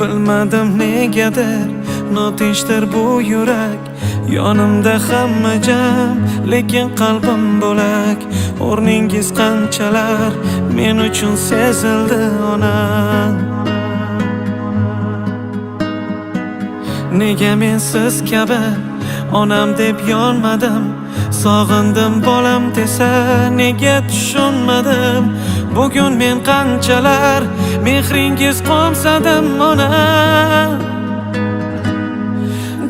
Bilmadim negadir notinchdir bu yurak. Yonimda hamma jam, lekin qalbim bo'lak. O'rningiz qanchalar men uchun sezildi onam. Nega men siz kabi onam deb yonmadim? Sog'indim bolam desa nega tushunmadim? Bugun men qanchalar mehringiz qo'msadim onam.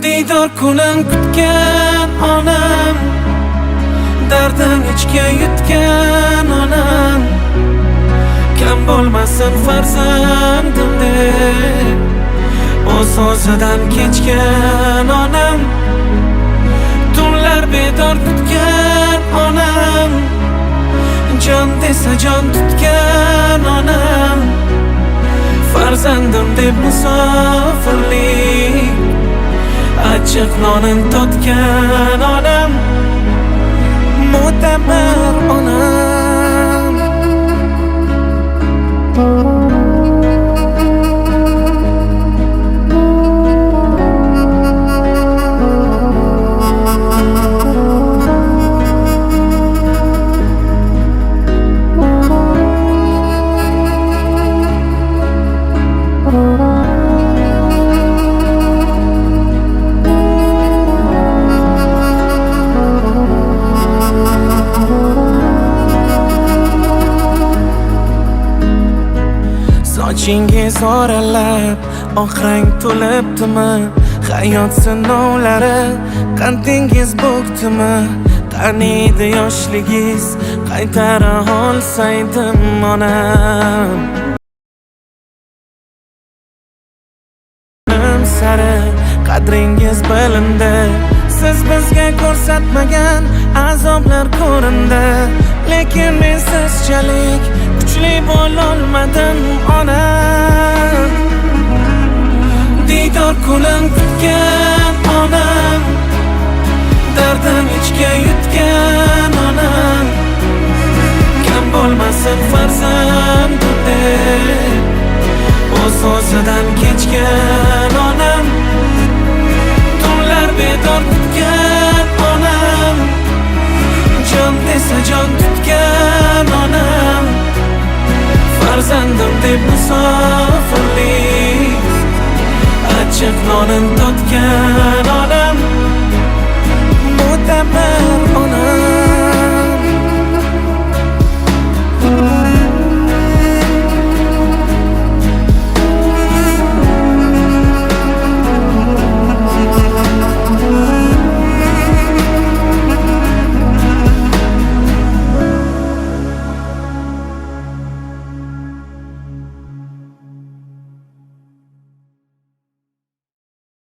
Diydor kunim kutgan onam, dardim ichga yutgan onam. Kam bo'lmasin farzandim deb o'z o'zidan kechgan onam. Tunlar bedor kutgan onam, jon desa jon tutgan onam. Farzandim deb musofirlik, achchiq nonin totgan onam. Mo'tabar onam. Sochingiz oralab oq rang to'libdimi? Hayot sinovlari qandingiz bo'kdimi? Qaniydi yoshligingiz, qaytara olsaydim onam. Sari qadringiz bilindi, siz bizga ko'rsatmagan azoblar ko'rindi. Lekin men sizchalik kuchli bo'lolmadim onam. Diydor kunim kutgan onam, dardim ichga yutgan onam. Kam bo'lmasin farzandim deb o'z o'zidan kechgan onam. Tunlar bedor kutgan onam, jon desa jon tutgan onam. Farzandim deb musofirlik, achchiq nonin totgan onam.